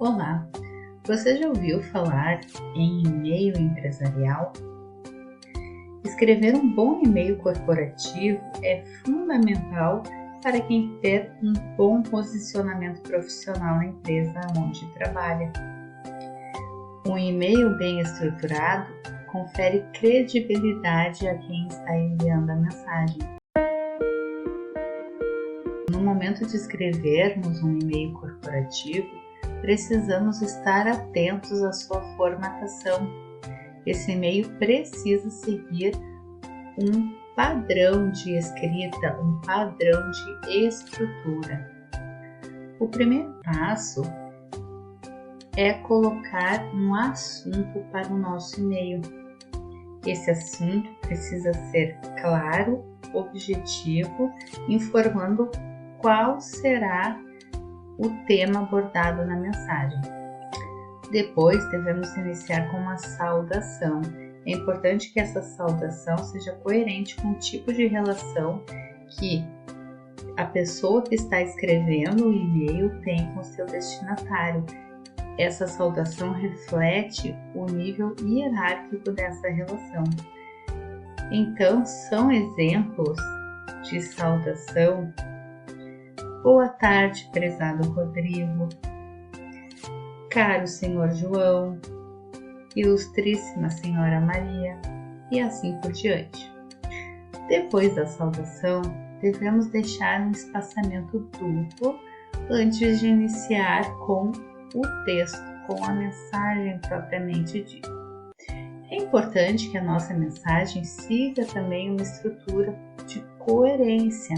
Olá, você já ouviu falar em e-mail empresarial? Escrever um bom e-mail corporativo é fundamental para quem quer um bom posicionamento profissional na empresa onde trabalha. Um e-mail bem estruturado confere credibilidade a quem está enviando a mensagem. No momento de escrevermos um e-mail corporativo, precisamos estar atentos à sua formatação. Esse e-mail precisa seguir um padrão de escrita, um padrão de estrutura. O primeiro passo é colocar um assunto para o nosso e-mail. Esse assunto precisa ser claro, objetivo, informando qual será o tema abordado na mensagem. Depois, devemos iniciar com uma saudação. É importante que essa saudação seja coerente com o tipo de relação que a pessoa que está escrevendo o e-mail tem com seu destinatário. Essa saudação reflete o nível hierárquico dessa relação. Então, são exemplos de saudação: boa tarde, prezado Rodrigo, caro senhor João, ilustríssima senhora Maria, e assim por diante. Depois da saudação, devemos deixar um espaçamento duplo antes de iniciar com o texto, com a mensagem propriamente dita. É importante que a nossa mensagem siga também uma estrutura de coerência.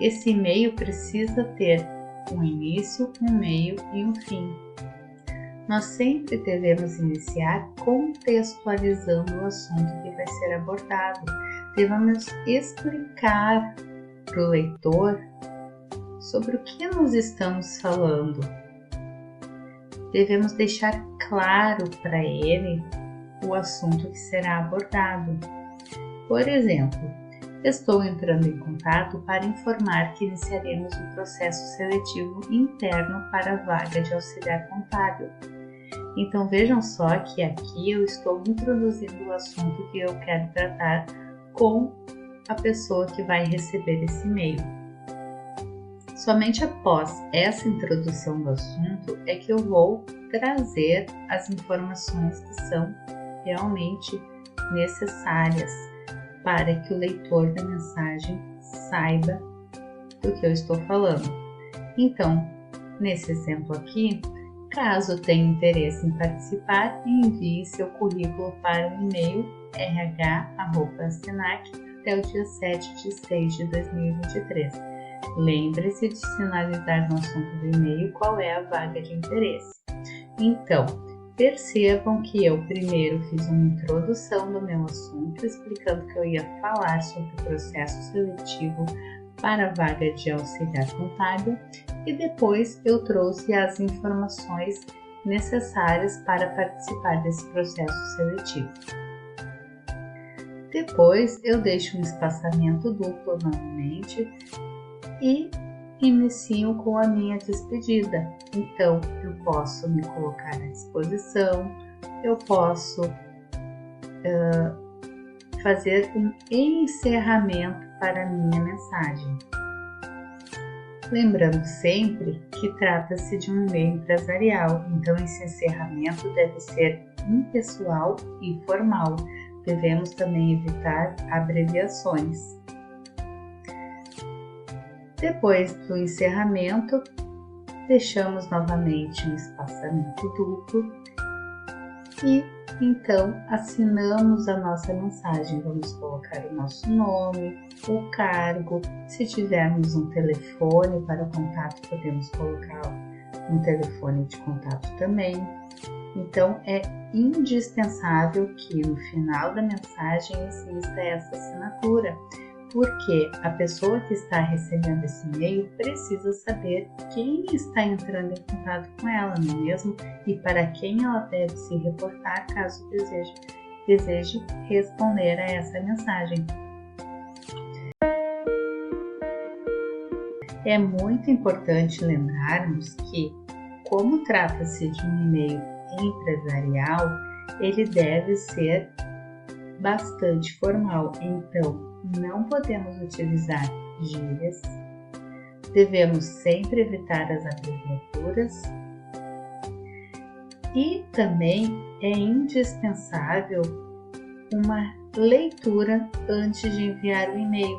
Esse e-mail precisa ter um início, um meio e um fim. Nós sempre devemos iniciar contextualizando o assunto que vai ser abordado. Devemos explicar para o leitor sobre o que nós estamos falando. Devemos deixar claro para ele o assunto que será abordado. Por exemplo, estou entrando em contato para informar que iniciaremos um processo seletivo interno para a vaga de auxiliar contábil. Então vejam só que aqui eu estou introduzindo o assunto que eu quero tratar com a pessoa que vai receber esse e-mail. Somente após essa introdução do assunto é que eu vou trazer as informações que são realmente necessárias para que o leitor da mensagem saiba do que eu estou falando. Então, nesse exemplo aqui, caso tenha interesse em participar, envie seu currículo para o e-mail rh@senac até o dia 7 de 6 de 2023. Lembre-se de sinalizar no assunto do e-mail qual é a vaga de interesse. Então, percebam que eu primeiro fiz uma introdução do meu assunto, explicando que eu ia falar sobre o processo seletivo para a vaga de auxiliar contábil, e depois eu trouxe as informações necessárias para participar desse processo seletivo. Depois eu deixo um espaçamento duplo novamente e inicio com a minha despedida. Então, eu posso me colocar à disposição, eu posso fazer um encerramento para a minha mensagem. Lembrando sempre que trata-se de um e-mail empresarial, então esse encerramento deve ser impessoal e formal. Devemos também evitar abreviações. Depois do encerramento, deixamos novamente um espaçamento duplo e então assinamos a nossa mensagem. Vamos colocar o nosso nome, o cargo. Se tivermos um telefone para o contato, podemos colocar um telefone de contato também. Então é indispensável que no final da mensagem exista essa assinatura, porque a pessoa que está recebendo esse e-mail precisa saber quem está entrando em contato com ela, não é mesmo? E para quem ela deve se reportar caso deseje responder a essa mensagem. É muito importante lembrarmos que como trata-se de um e-mail empresarial, ele deve ser bastante formal, então não podemos utilizar gírias, devemos sempre evitar as abreviaturas e também é indispensável uma leitura antes de enviar o e-mail.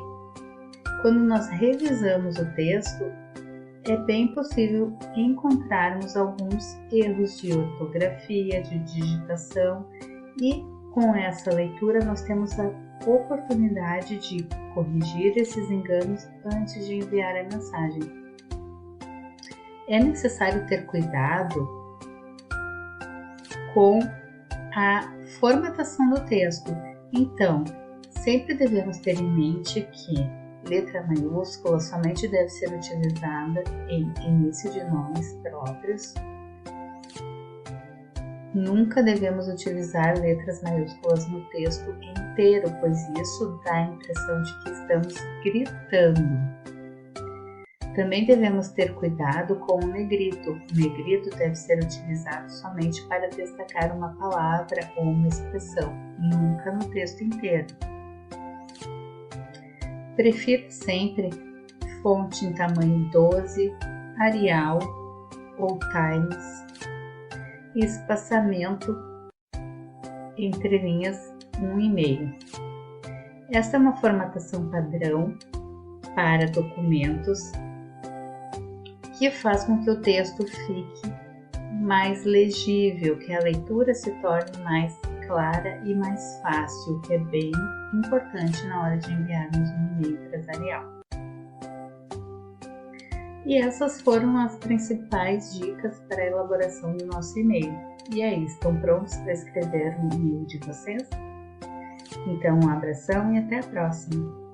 Quando nós revisamos o texto, é bem possível encontrarmos alguns erros de ortografia, de digitação e com essa leitura nós temos a oportunidade de corrigir esses enganos antes de enviar a mensagem. É necessário ter cuidado com a formatação do texto. Então, sempre devemos ter em mente que letra maiúscula somente deve ser utilizada em início de nomes próprios. Nunca devemos utilizar letras maiúsculas no texto inteiro, pois isso dá a impressão de que estamos gritando. Também devemos ter cuidado com o negrito. O negrito deve ser utilizado somente para destacar uma palavra ou uma expressão, nunca no texto inteiro. Prefira sempre fonte em tamanho 12, Arial ou Times e espaçamento entre linhas 1,5. Esta é uma formatação padrão para documentos que faz com que o texto fique mais legível, que a leitura se torne mais clara e mais fácil, que é bem importante na hora de enviarmos um e-mail empresarial. E essas foram as principais dicas para a elaboração do nosso e-mail. E aí, estão prontos para escrever o e-mail de vocês? Então, um abração e até a próxima!